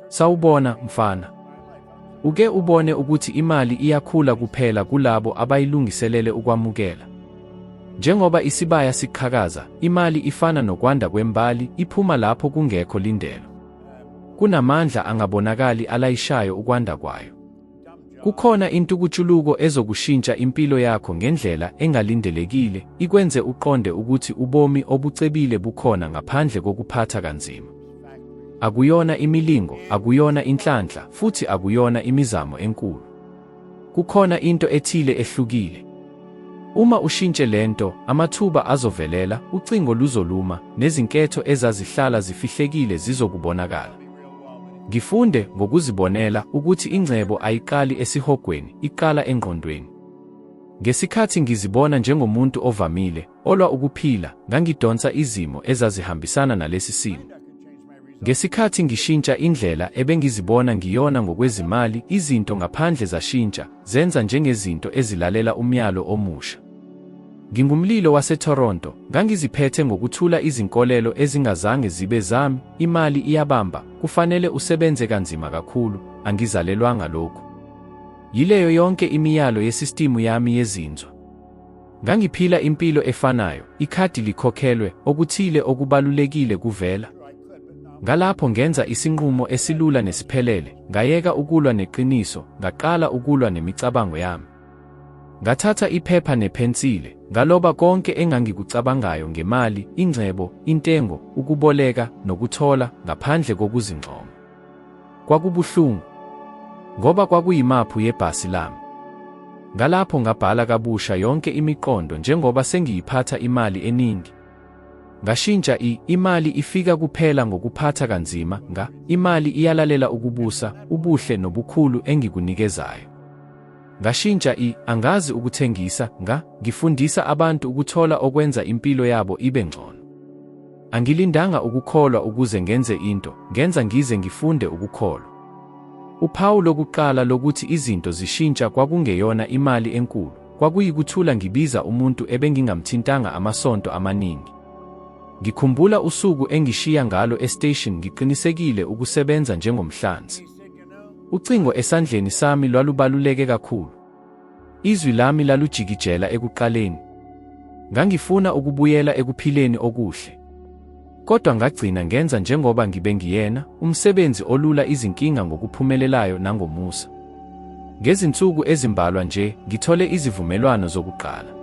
Sawubona mfana. Uke ubone ukuthi imali iyakhula kuphela kulabo abayilungiselele ukwamukela. Njengoba isibaya siqhakaza, imali ifana nokwanda kwembali, iphuma lapho kungekho lindelo. Kunamandla angabonakali alayishayo ukwanda kwayo. Kukhona intukutshuluko ezokushintsha impilo yakho ngendlela engalindelekile, ikwenze uqonde ukuthi ubomi obucebile bukhona ngaphandle kokuphatha kanzima. Akuyona imilingo, akuyona inhlanhla, futhi akuyona imizamo enkulu. Kukhona into ethile ehlukile. Uma ushintshe lento, amathuba azovelela, ucingo luzoluma, nezinketho ezazihlala zifihlekile zizokubonakala. Ngifunde ngokuzibonela ukuthi ingcebo ayiqali esihogweni, iqala engqondweni. Ngesikhathi ngizibona njengomuntu ovamile, olwa ukuphila, ngangidonsa izimo ezazihambisana nalesi simo. Ngesikhathi ngishintsha indlela ebengizibona ngiyona ngokwezimali, izinto ngaphandle zashintsha, zenza njengezinto ezilalela umyalo omusha. Ngingumlilo waseToronto, ngangiziphethe ngokuthula izinkolelo ezingazange zibe zami, imali iyabamba, kufanele usebenze kanzima kakhulu, angizalelwanga lokhu. Yileyo yonke imiyalo yesistimu yami yezinzwa. Ngangiphila impilo efanayo, ikhadi likhokhelwe, okuthile okubalulekile kuvela. Ngalapho ngenza isinqumo esilula nesiphelele, ngayeka ukulwa neqiniso, ngaqala ukulwa nemicabango yami. Ngathatha iphepha nephensile, ngaloba konke engangikucabangayo ngemali, ingcebo, intengo, ukuboleka, nokuthola, ngaphandle kokuzincoma. Kwakubuhlungu, ngoba kwakuyimaphu yebhasi lami. Ngalapho ngabhala kabusha yonke imiqondo njengoba sengiyiphatha imali eningi. Ngashintsha imali ifika kuphela ngokuphatha kanzima, imali iyalalela ukubusa, ubuhle nobukhulu engikunikezayo. Ngashintsha angazi ukuthengisa, ngifundisa abantu ukuthola okwenza impilo yabo ibe ngcono. Angilindanga ukukholwa ukuze ngenze into, ngenza ngize ngifunde ukukholwa. Uphawu lokuqala lokuthi izinto zishintsha kwakungeyona imali enkulu, kwakuyikuthula ngibiza umuntu ebengingamthintanga amasonto amaningi. Ngikhumbula usuku engishiya ngalo estation ngiqinisekile ukusebenza njengomhlanzi. Ucingo esandleni sami lwalubaluleke kakhulu. Izwi lami lalujikijela ekuqaleni. Ngangifuna ukubuyela ekuphileni okuhle. Kodwa ngagcina ngenza njengoba ngibe ngiyena, umsebenzi olula izinkinga ngokuphumelelayo nangomusa. Ngezinsuku ezimbalwa nje, ngithole izivumelwano zokuqala.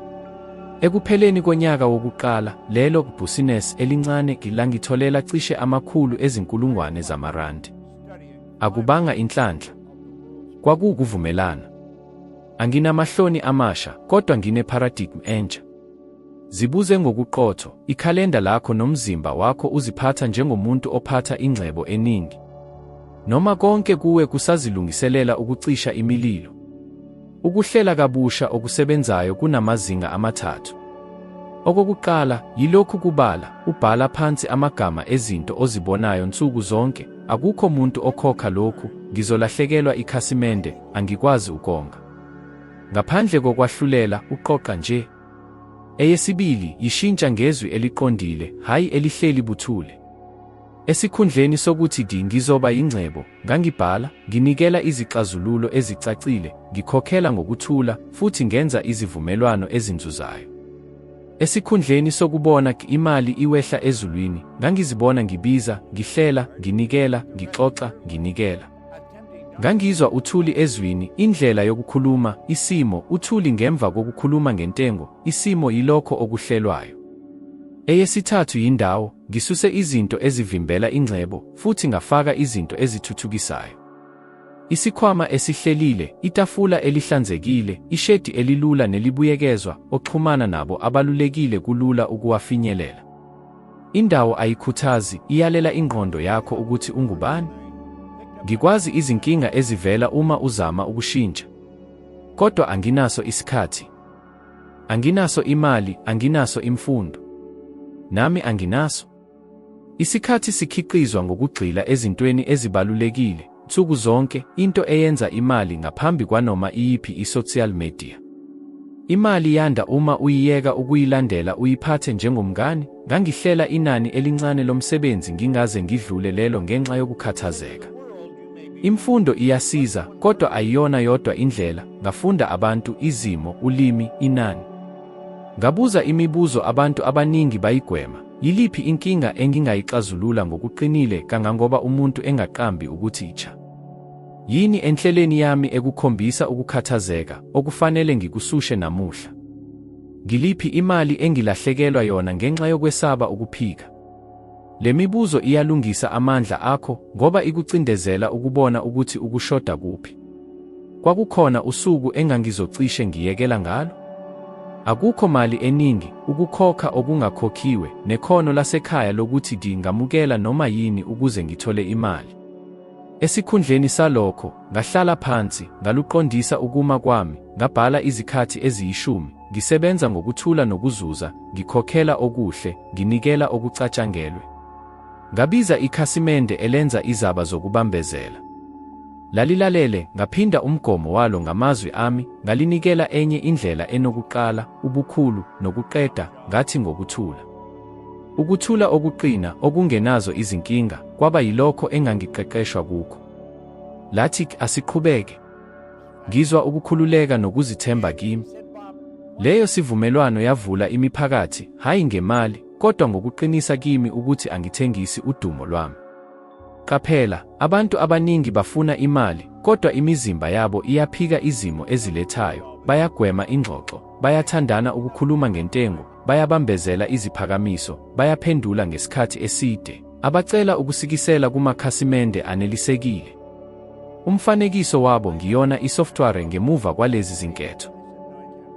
Ekupheleni konyaka wokuqala, lelo business elincane langitholela cishe amakhulu ezinkulungwane zamarandi. Akubanga inhlanhla. Kwakukuvumelana. Anginamahloni amasha, kodwa ngine-paradigm entsha. Zibuze ngokuqotho, ikhalenda lakho nomzimba wakho uziphatha njengomuntu ophatha ingcebo eningi. Noma konke kuwe kusazilungiselela ukucisha imililo. Ukuhlela kabusha okusebenzayo kunamazinga amathathu. Okokuqala, yilokhu kubala, ubhala phansi amagama ezinto ozibonayo nsuku zonke. Akukho muntu okhokha lokhu, ngizolahlekelwa ikhasimende, angikwazi ukonga. Ngaphandle kokwahlulela, uqoqa nje. Eyesibili, yishintsha ngezwi eliqondile, hayi elihleli buthule. Esikhundleni sokuthi ngizoba ingcebo, ngangibhala, nginikela izixazululo ezicacile, ngikhokhela ngokuthula, futhi ngenza izivumelwano ezinzuzayo. Esikhundleni sokubona imali iwehla ezulwini, ngangizibona ngibiza, ngihlela, nginikela, ngixoxa, nginikela. Ngangizwa uthuli ezwini, indlela yokukhuluma, isimo, uthuli ngemva kokukhuluma ngentengo, isimo yilokho okuhlelwayo. Eyesithathu yindawo, ngisuse izinto ezivimbela ingcebo, futhi ngafaka izinto ezithuthukisayo. Isikhwama esihlelile, itafula elihlanzekile, ishedi elilula nelibuyekezwa, oxhumana nabo abalulekile kulula ukuwafinyelela. Indawo ayikhuthazi, iyalela ingqondo yakho ukuthi ungubani. Ngikwazi izinkinga ezivela uma uzama ukushintsha. Kodwa anginaso isikhathi. Anginaso imali, anginaso imfundo. Nami anginaso. Isikhathi sikhiqizwa ngokugxila ezintweni ezibalulekile. Nsuku zonke, into eyenza imali ngaphambi kwanoma iyiphi i-social media. Imali yanda uma uyiyeka ukuyilandela uyiphathe njengomngani. Ngangihlela inani elincane lomsebenzi ngingaze ngidlule lelo ngenxa yokukhathazeka. Imfundo iyasiza, kodwa ayiyona yodwa indlela. Ngafunda abantu, izimo, ulimi, inani. Ngabuza imibuzo abantu abaningi bayigwema. Yiliphi inkinga engingayixazulula ngokuqinile kangangoba umuntu engaqambi ukuthicha? Yini enhlelweni yami ekukhombisa ukukhathazeka okufanele ngikusushe namuhla? Ngiliphi imali engilahlekelwa yona ngenxa yokwesaba ukuphika? Le mibuzo iyalungisa amandla akho ngoba ikucindezela ukubona ukuthi ukushoda kuphi. Kwakukhona usuku engangizocishe ngiyekela ngalo. Akukho mali eningi, ukukhokha okungakhokhiwe, nekhono lasekhaya lokuthi ngingamukela noma yini ukuze ngithole imali. Esikhundleni salokho, ngahlala phansi, ngaluqondisa ukuma kwami, ngabhala izikhathi ezi10, ngisebenza ngokuthula nokuzuza, ngikhokhela okuhle, nginikela okucatshangelwe. Ngabiza ikhasimende elenza izaba zokubambezela. Lalilalele, ngaphinda umgomo walo ngamazwi ami, ngalinikela enye indlela enokuqala, ubukhulu, nokuqeda, ngathi ngokuthula. Ukuthula okuqina, okungenazo izinkinga, kwaba yilokho engangiqeqeshwa kukho. Lathi asiqhubeke. Ngizwa ukukhululeka nokuzithemba kimi. Leyo sivumelwano yavula imiphakathi, hayi ngemali, kodwa ngokuqinisa kimi ukuthi angithengisi udumo lwami. Qaphela, abantu abaningi bafuna imali, kodwa imizimba yabo iyaphika izimo ezilethayo, bayagwema ingxoxo, bayathandana ukukhuluma ngentengo, bayabambezela iziphakamiso, bayaphendula ngesikhathi eside, abacela ukusikisela kumakhasimende anelisekile. Umfanekiso wabo ngiyona isoftware ngemuva kwalezi zinketho.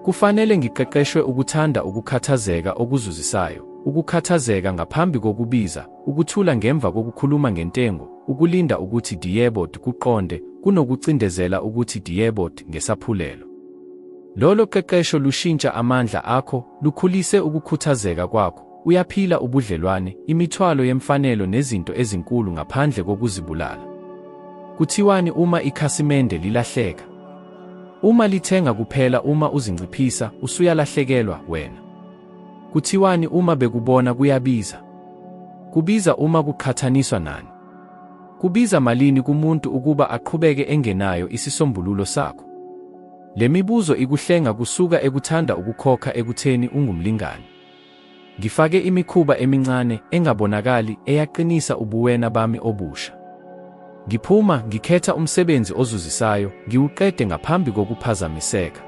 Kufanele ngiqeqeshwe ukuthanda ukukhathazeka okuzuzisayo, ukukhathazeka ngaphambi kokubiza, ukuthula ngemva kokukhuluma ngentengo, ukulinda ukuthi diyebot kuqonde, kunokucindezela ukuthi diyebot ngesaphulelo. Lolo qeqesho lushintsha amandla akho, lukhulise ukukhuthazeka kwakho, uyaphila ubudlelwane, imithwalo yemfanelo nezinto ezinkulu ngaphandle kokuzibulala. Kuthiwani uma ikhasimende lilahleka? Uma lithenga kuphela uma uzinciphisa, usuyalahlekelwa wena. Kuthiwani uma bekubona kuyabiza? Kubiza uma kuqhathaniswa nani? Kubiza malini kumuntu ukuba aqhubeke engenayo isisombululo sakho? Le mibuzo ikuhlenga kusuka ekuthanda ukukhokha ekutheni ungumlingani. Ngifake imikhuba emincane, engabonakali, eyaqinisa ubuwena bami obusha. Ngiphuma, ngikhetha umsebenzi ozuzisayo, ngiwuqede ngaphambi kokuphazamiseka.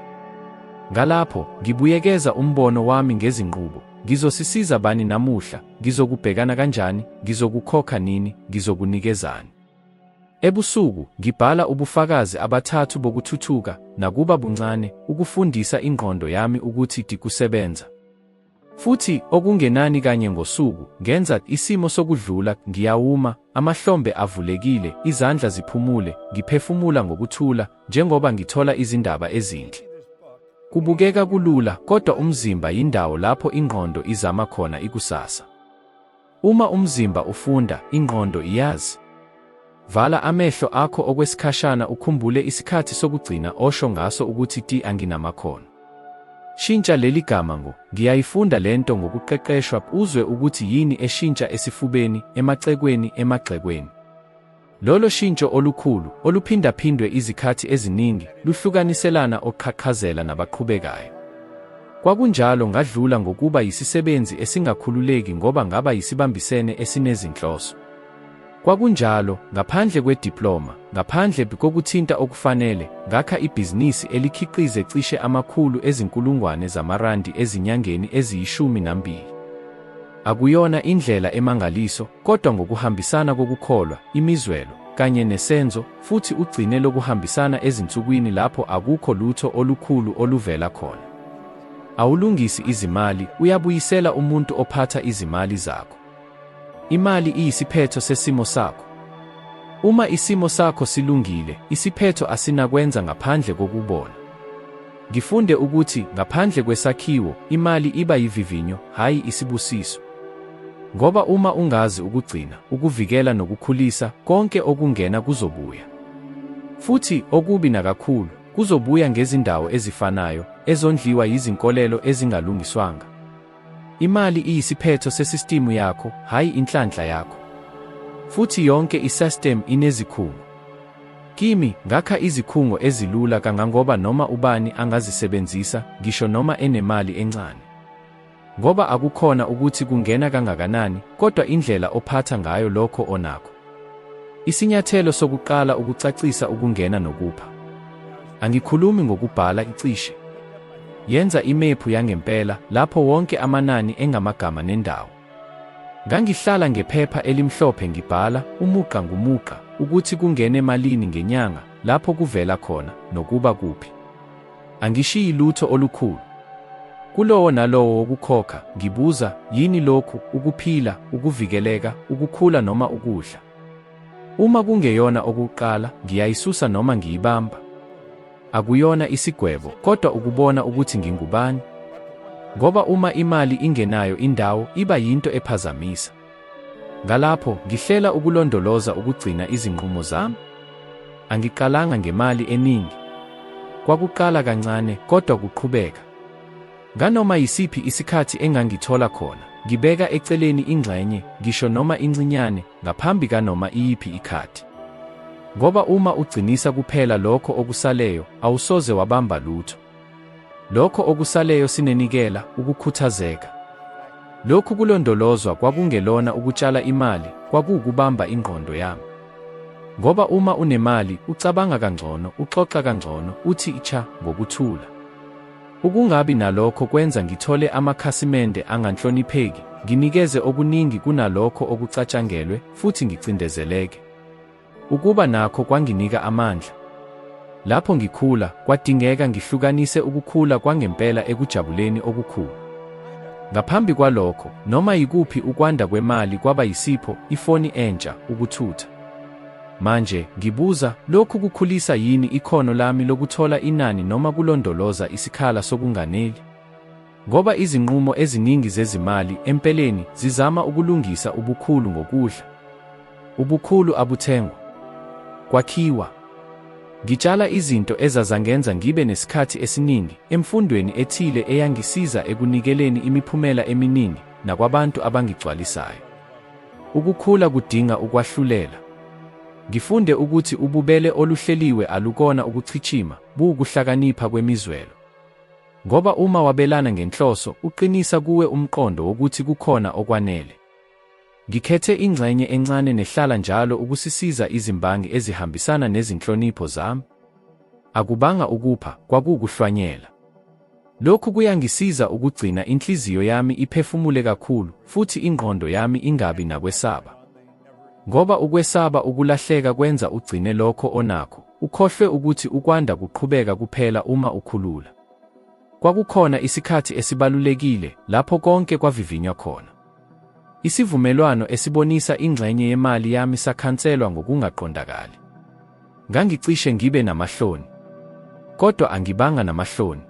Ngalapho, ngibuyekeza umbono wami ngezinqubo, ngizosisiza bani namuhla, ngizokubhekana kanjani, ngizokukhokha nini, ngizokunikezani. Ebusuku, ngibhala ubufakazi abathathu bokuthuthuka, nakuba buncane, ukufundisa ingqondo yami ukuthi dikusebenza. Futhi, okungenani kanye ngosuku, ngenza isimo sokudlula, ngiyawuma, amahlombe avulekile, izandla ziphumule, ngiphefumula ngokuthula, njengoba ngithola izindaba ezinhle. Kubukeka kulula, kodwa umzimba yindawo lapho ingqondo izama khona ikusasa. Uma umzimba ufunda, ingqondo iyazi. Vala amehlo akho okwesikhashana ukhumbule isikhathi sokugcina osho ngaso ukuthi anginamakhono. Shintsha leli gama ngiyayifunda lento ngokuqeqeshwa uzwe ukuthi yini eshintsha esifubeni, emacekweni, emagxekweni. Lolo shintsho olukhulu, oluphindaphindwe izikhathi eziningi, luhlukaniselana oqhaqhazela nabaqhubekayo. Kwakunjalo ngadlula ngokuba yisisebenzi esingakhululeki ngoba ngaba yisibambisene esinezinhloso. Kwakunjalo, ngaphandle kwediploma, ngaphandle kokuthinta okufanele, ngakha ibhizinisi elikhiqize cishe R100,000 ezinyangeni eziyi12. Akuyona indlela emangaliso, kodwa ngokuhambisana kokukholwa, imizwelo, kanye nesenzo, futhi ugcine lokuhambisana ezinsukwini lapho akukho lutho olukhulu oluvela khona. Awulungisi izimali, uyabuyisela umuntu ophatha izimali zakho. Imali iyisiphetho sesimo sakho. Uma isimo sakho silungile, isiphetho asinakwenza ngaphandle kokubona. Ngifunde ukuthi ngaphandle kwesakhiwo, imali iba yivivinyo, hayi isibusiso. Ngoba uma ungazi ukugcina, ukuvikela nokukhulisa, konke okungena kuzobuya. Futhi okubi nakakhulu, kuzobuya ngezindawo ezifanayo, ezondliwa yizinkolelo ezingalungiswanga. Imali iyisiphetho sesistimu yakho, hayi inhlanhla yakho. Futhi yonke isystem inezikhungo. Kimi, ngakha izikhungo ezilula kangangoba noma ubani angazisebenzisa, ngisho noma enemali encane. Ngoba akukhona ukuthi kungena kangakanani, kodwa indlela ophatha ngayo lokho onakho. Isinyathelo sokuqala ukucacisa ukungena nokupha. Angikhulumi ngokubhala icishe. Yenza imephu yangempela lapho wonke amanani engamagama nendawo. Ngangihlala ngephepha elimhlophe ngibhala umuqa ngumuqa ukuthi kungene emalini ngenyanga, lapho kuvela khona nokuba kuphi. Angishiyi lutho olukhulu. Kulowo nalowo wokukhokha ngibuza, yini lokhu, ukuphila, ukuvikeleka, ukukhula noma ukudla? Uma kungeyona okuqala, ngiyayisusa noma ngiyibamba. Akuyona isigwebo, kodwa ukubona ukuthi ngingubani. Ngoba uma imali ingenayo indawo, iba yinto ephazamisa. Ngalapho, ngihlela ukulondoloza ukugcina izinqumo zami. Angiqalanga ngemali eningi. Kwakuqala kancane, kodwa kuqhubeka. Nganoma yisiphi isikhathi engangithola khona, ngibeka eceleni ingxenye, ngisho noma incinyane, ngaphambi kanoma iyiphi ikhathi. Ngoba uma ugcinisa kuphela lokho okusaleyo, awusoze wabamba lutho. Lokho okusaleyo sinenikela, ukukhuthazeka. Lokhu kulondolozwa kwakungelona ukutshala imali, kwakuwukubamba ingqondo yami. Ngoba uma unemali, ucabanga kangcono, uxoxa kangcono, uthi icha ngokuthula. Ukungabi nalokho kwenza ngithole amakhasimende anganhlonipheki, nginikeze okuningi kunalokho okucatshangelwe, futhi ngicindezeleke. Ukuba nakho kwanginika amandla. Lapho ngikhula, kwadingeka ngihlukanise ukukhula kwangempela ekujabuleni okukhulu. Ngaphambi kwalokho, noma yikuphi ukwanda kwemali kwaba yisipho, ifoni entsha, ukuthutha. Manje, ngibuza, lokhu kukhulisa yini ikhono lami lokuthola inani noma kulondoloza isikhala sokunganeli? Ngoba izinqumo eziningi zezimali empeleni zizama ukulungisa ubukhulu ngokudla. Ubukhulu abuthengwa, kwakhiwa. Ngitshala izinto ezazangenza ngibe nesikhathi esiningi emfundweni ethile eyangisiza ekunikeleni imiphumela eminingi nakwabantu abangigcwalisayo. Ukukhula kudinga ukwahlulela. Ngifunde ukuthi ububele oluhleliwe alukona ukuchichima, buwukuhlakanipha kwemizwelo. Ngoba uma wabelana ngenhloso, uqinisa kuwe umqondo wokuthi kukhona okwanele. Ngikhethe ingxenye encane nehlala njalo ukusisiza izimbangi ezihambisana nezinhlonipho zami. Akubanga ukupha, kwakukuhlwanyela. Lokhu kuyangisiza ukugcina inhliziyo yami iphefumule kakhulu, futhi ingqondo yami ingabi nakwesaba. Ngoba ukwesaba ukulahleka kwenza ugcine lokho onakho, ukhohlwe ukuthi ukwanda kuqhubeka kuphela uma ukhulula. Kwakukhona isikhathi esibalulekile lapho konke kwavivinywa khona. Isivumelwano esibonisa ingxenye yemali yami sakhanselwa ngokungaqondakali. Ngangicishe ngibe namahloni. Kodwa angibanga namahloni.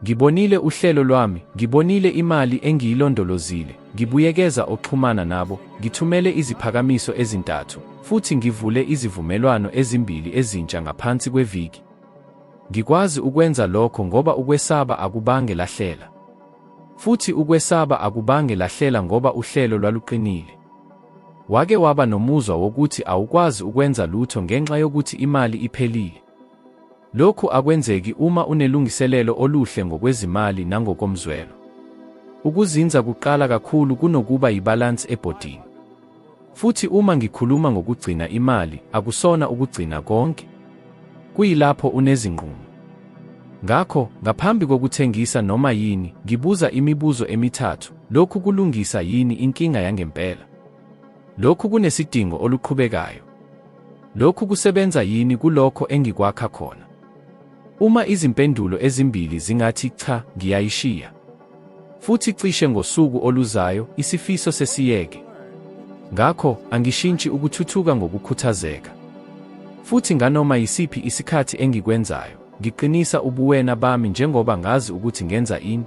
Ngibonile uhlelo lwami, ngibonile imali engiyilondolozile, ngibuyekeza oxhumana nabo, ngithumele iziphakamiso ezintathu, futhi ngivule izivumelwano ezimbili ezintsha ngaphansi kweviki. Ngikwazi ukwenza lokho ngoba ukwesaba akubange lahlela. Futhi ukwesaba akubange lahlela ngoba uhlelo lwaluqinile. Wake waba nomuzwa wokuthi awukwazi ukwenza lutho ngenxa yokuthi imali iphelile. Lokhu akwenzeki uma unelungiselelo oluhle ngokwezimali nangokomzwelo. Ukuzinza kuqala kakhulu kunokuba yibalance ebhodini. Futhi uma ngikhuluma ngokugcina imali, akusona ukugcina konke. Kuyilapho unezinqumo. Ngakho, ngaphambi kokuthengisa noma yini, ngibuza imibuzo emithathu, lokhu kulungisa yini inkinga yangempela? Lokhu kunesidingo oluqhubekayo? Lokhu kusebenza yini kulokho engikwakha khona? Uma izimpendulo ezimbili zingathi cha, ngiyayishiya. Futhi cishe ngosuku oluzayo, isifiso sesiyeke. Ngakho, angishintshi ukuthuthuka ngokukhuthazeka. Futhi nganoma yisiphi isikhathi engikwenzayo, ngiqinisa ubuwena bami njengoba ngazi ukuthi ngenza ini.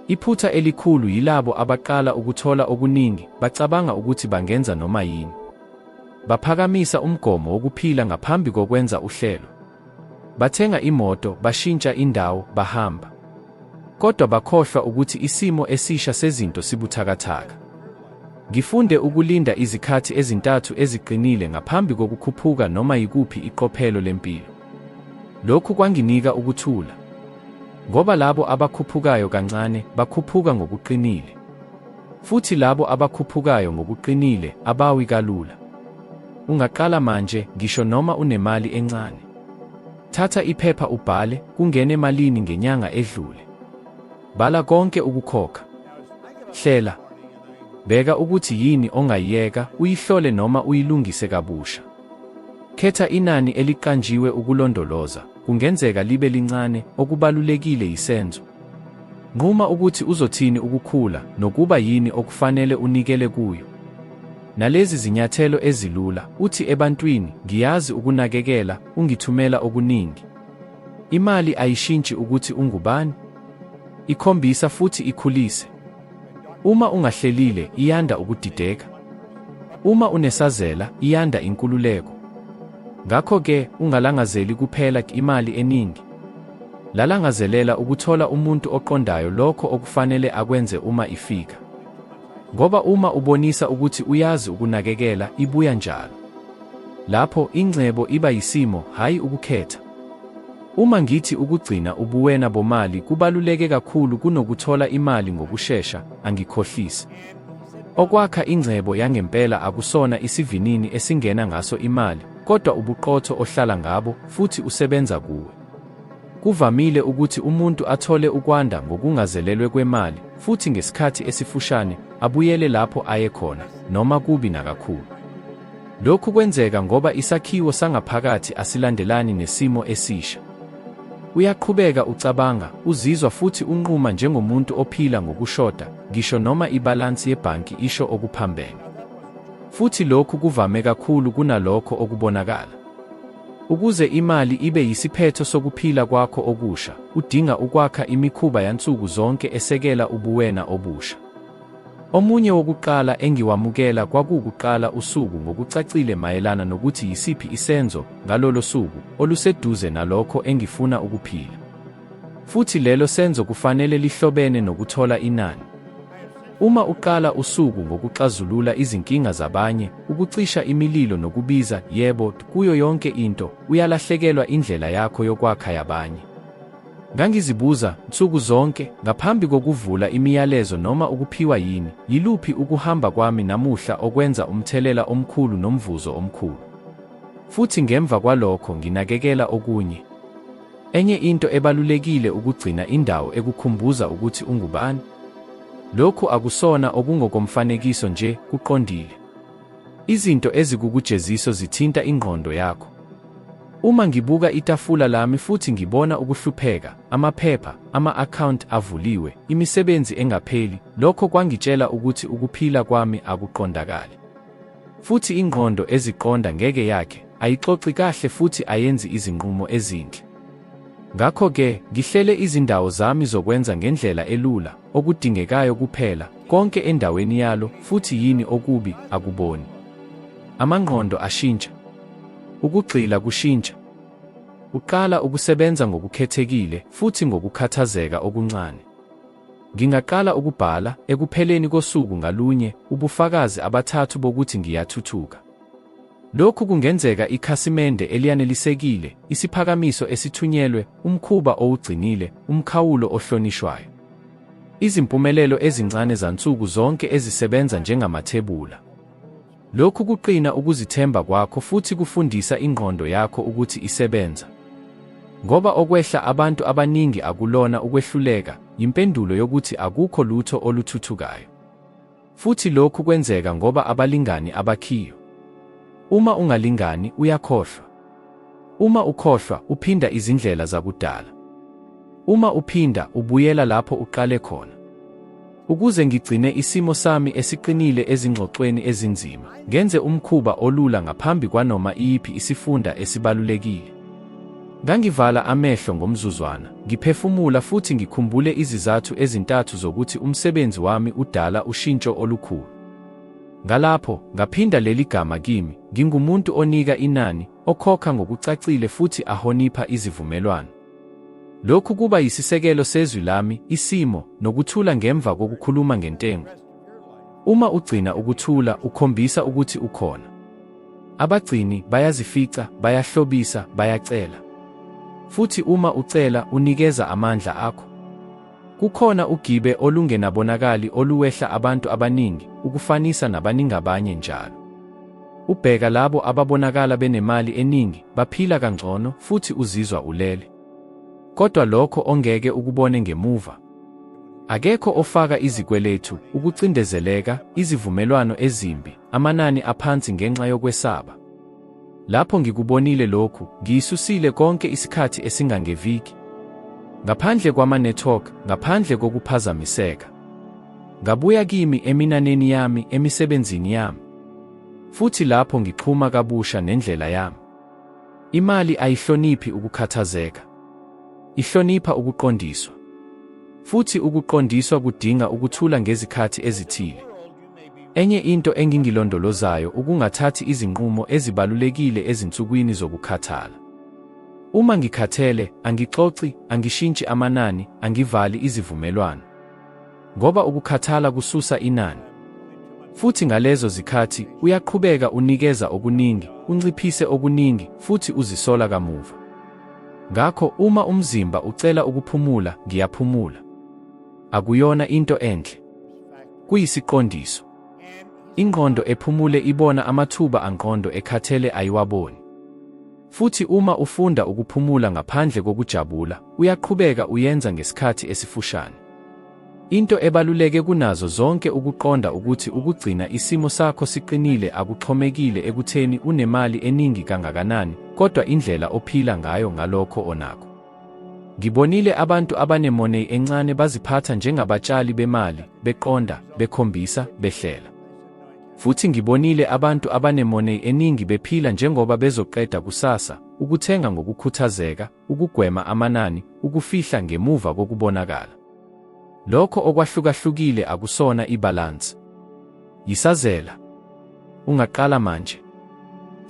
Iphutha elikhulu yilabo abaqala ukuthola okuningi, bacabanga ukuthi bangenza noma yini. Baphakamisa umgomo wokuphila ngaphambi kokwenza uhlelo. Bathenga imoto, bashintsha indawo, bahamba. Kodwa bakhohlwa ukuthi isimo esisha sezinto sibuthakathaka. Ngifunde ukulinda izikhathi ezintathu eziqinile ngaphambi kokukhuphuka noma yikuphi iqophelo lempilo. Lokhu kwanginika ukuthula. Ngoba labo abakhuphukayo kancane bakhuphuka ngokuqinile. Futhi labo abakhuphukayo ngokuqinile abawi kalula. Ungaqala manje ngisho noma unemali encane. Thatha iphepha ubhale kungene emalini ngenyanga edlule. Bala konke ukukhokha. Hlela. Bheka ukuthi yini ongayiyeka uyihlole noma uyilungise kabusha. Khetha inani eliqanjiwe ukulondoloza, kungenzeka libe lincane, okubalulekile yisenzo. Nquma ukuthi uzothini ukukhula nokuba yini okufanele unikele kuyo. Nalezi zinyathelo ezilula, uthi ebantwini, ngiyazi ukunakekela, ungithumela okuningi. Imali ayishintshi ukuthi ungubani. Ikhombisa futhi ikhulise. Uma ungahlelile, iyanda ukudideka. Uma unesazela, iyanda inkululeko. Ngakho-ke, ungalangazeli kuphela imali eningi. Lalangazelela ukuthola umuntu oqondayo lokho okufanele akwenze uma ifika. Ngoba uma ubonisa ukuthi uyazi ukunakekela, ibuya njalo. Lapho ingcebo iba yisimo, hayi ukukhetha. Uma ngithi ukugcina ubuwena bomali kubaluleke kakhulu kunokuthola imali ngokushesha, angikhohlisi. Okwakha ingcebo yangempela akusona isivinini esingena ngaso imali, kodwa ubuqotho ohlala ngabo futhi usebenza kuwe. Kuvamile ukuthi umuntu athole ukwanda ngokungazelelwe kwemali, futhi ngesikhathi esifushane abuyele lapho aye khona, noma kubi nakakhulu. Lokhu kwenzeka ngoba isakhiwo sangaphakathi asilandelani nesimo esisha. Uyaqhubeka ucabanga, uzizwa futhi unquma njengomuntu ophila ngokushoda, ngisho noma ibalansi yebhanki isho okuphambene. Futhi lokhu kuvame kakhulu kunalokho okubonakala. Ukuze imali ibe yisiphetho sokuphila kwakho okusha, udinga ukwakha imikhuba yansuku zonke esekela ubuwena obusha. Omunye wokuqala engiwamukela kwakukuqala usuku ngokucacile mayelana nokuthi yisiphi isenzo ngalolo suku oluseduze nalokho engifuna ukuphila. Futhi lelo senzo kufanele lihlobene nokuthola inani. Uma uqala usuku ngokuxazulula izinkinga zabanye, ukucisha imililo nokubiza yebo kuyo yonke into, uyalahlekelwa indlela yakho yokwakha yabanye. Ngangizibuza nsuku zonke ngaphambi kokuvula imiyalezo noma ukuphiwa yini, yiluphi ukuhamba kwami namuhla okwenza umthelela omkhulu nomvuzo omkhulu. Futhi ngemva kwalokho nginakekela okunye. Enye into ebalulekile ukugcina indawo ekukhumbuza ukuthi ungubani. Lokhu akusona okungokomfanekiso nje, kuqondile. Izinto ezikukujeziso zithinta ingqondo yakho. Uma ngibuka itafula lami futhi ngibona ukuhlupheka, amaphepha, ama-account avuliwe, imisebenzi engapheli, lokho kwangitshela ukuthi ukuphila kwami akuqondakali. Futhi ingqondo eziqonda ngeke yakhe, ayixoxi kahle futhi ayenzi izinqumo ezinhle. Ngakho-ke, ngihlele izindawo zami zokwenza ngendlela elula, okudingekayo kuphela, konke endaweni yalo, futhi yini okubi, akuboni. Amangqondo ashintsha. Ukugxila kushintsha. Uqala ukusebenza ngokukhethekile futhi ngokukhathazeka okuncane. Ngingaqala ukubhala ekupheleni kosuku ngalunye ubufakazi abathathu bokuthi ngiyathuthuka. Lokhu kungenzeka ikhasimende eliyanelisekile, isiphakamiso esithunyelwe, umkhuba owugcinile, umkhawulo ohlonishwayo. Izimpumelelo ezincane zansuku zonke ezisebenza njengamathebula. Lokhu kuqina ukuzithemba kwakho futhi kufundisa ingqondo yakho ukuthi isebenza. Ngoba okwehla abantu abaningi akulona ukwehluleka, impendulo yokuthi akukho lutho oluthuthukayo. Futhi lokhu kwenzeka ngoba abalingani abakhiyo. Uma ungalingani, uyakhohlwa. Uma ukhohlwa, uphinda izindlela zakudala. Uma uphinda, ubuyela lapho uqale khona. Ukuze ngigcine isimo sami esiqinile ezingxoxweni ezinzima, ngenze umkhuba olula ngaphambi kwanoma iyiphi isifunda esibalulekile. Ngangivala amehlo ngomzuzwana, ngiphefumula futhi ngikhumbule izizathu ezintathu zokuthi umsebenzi wami udala ushintsho olukhulu. Ngalapho, ngaphinda leli gama kimi, ngingumuntu onika inani, okhokha ngokucacile futhi ahonipha izivumelwano. Lokhu kuba yisisekelo sezwi lami, isimo, nokuthula ngemva kokukhuluma ngentengo. Uma ugcina ukuthula ukhombisa ukuthi ukhona. Abagcini bayazifica, bayahlobisa, bayacela. Futhi uma ucela unikeza amandla akho. Kukhona ugibe olungenabonakali oluwehla abantu abaningi, ukufanisa nabaningabanye njalo. Ubheka labo ababonakala benemali eningi, baphila kangcono futhi uzizwa ulele. Kodwa lokho ongeke ukubone ngemuva. Akekho ofaka izikweletu, ukucindezeleka, izivumelwano ezimbi, amanani aphansi ngenxa yokwesaba. Lapho ngikubonile lokhu, ngiyisusile konke isikhathi esingangeviki. Ngaphandle kwama-network, ngaphandle kokuphazamiseka. Ngabuya kimi eminaneni yami, emisebenzini yami. Futhi lapho ngiqhuma kabusha nendlela yami. Imali ayihloniphi ukukhathazeka. Ihlonipha ukuqondiswa. Futhi ukuqondiswa kudinga ukuthula ngezikhathi ezithile. Enye into engingilondolozayo ukungathathi izinqumo ezibalulekile ezinsukwini zokukhathala. Uma ngikhathele, angixoxi, angishintshi amanani, angivali izivumelwano. Ngoba ukukhathala kususa inani. Futhi ngalezo zikhathi, uyaqhubeka unikeza okuningi, unciphise okuningi, futhi uzisola kamuva. Ngakho uma umzimba ucela ukuphumula, ngiyaphumula. Akuyona into enhle. Kuyisiqondiso. Ingqondo ephumule ibona amathuba angqondo ekhathele ayiwaboni. Futhi uma ufunda ukuphumula ngaphandle kokujabula, uyaqhubeka uyenza ngesikhathi esifushane. Into ebaluleke kunazo zonke ukuqonda ukuthi ukugcina isimo sakho siqinile akuxhomekile ekutheni unemali eningi kangakanani, kodwa indlela ophila ngayo ngalokho onakho. Ngibonile abantu abanemoney encane baziphatha njengabatshali bemali, beqonda, bekhombisa, behlela. Futhi ngibonile abantu abanemoney eningi bephila njengoba bezoqeda kusasa, ukuthenga ngokukhuthazeka, ukugwema amanani, ukufihla ngemuva kokubonakala. Lokho okwahlukahlukile akusona ibalance. Yisazela. Ungaqala manje.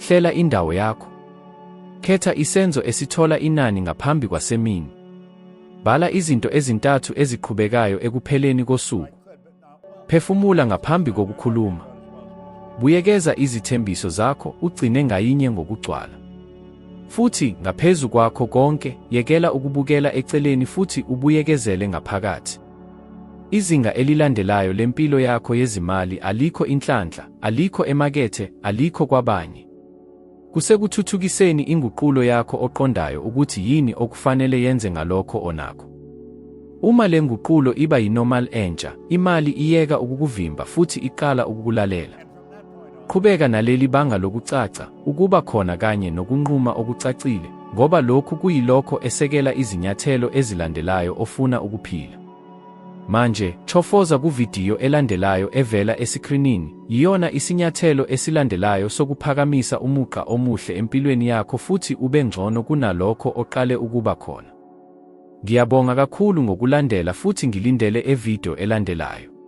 Hlela indawo yakho. Khetha isenzo esithola inani ngaphambi kwasemini. Bhala izinto ezintathu eziqhubekayo ekupheleni kosuku. Phefumula ngaphambi kokukhuluma. Buyekeza izithembiso zakho, ugcine ngayinye ngokugcwala. Futhi ngaphezu kwakho konke, yekela ukubukela eceleni futhi ubuyekezele ngaphakathi. Izinga elilandelayo lempilo yakho yezimali alikho inhlanhla, alikho emakethe, alikho kwabanye. Kusekuthuthukiseni inguqulo yakho oqondayo ukuthi yini okufanele yenze ngalokho onakho. Uma le nguqulo iba yinormal entsha, imali iyeka ukukuvimba futhi iqala ukukulalela. Qhubeka naleli banga lokucaca, ukuba khona kanye nokunquma okucacile, ngoba lokhu kuyilokho esekela izinyathelo ezilandelayo ofuna ukuphila. Manje, chofoza kuvidiyo elandelayo evela esikrinini, yiyona isinyathelo esilandelayo sokuphakamisa umugqa omuhle empilweni yakho futhi ube ngcono kunalokho oqale ukuba khona. Ngiyabonga kakhulu ngokulandela futhi ngilindele evideo elandelayo.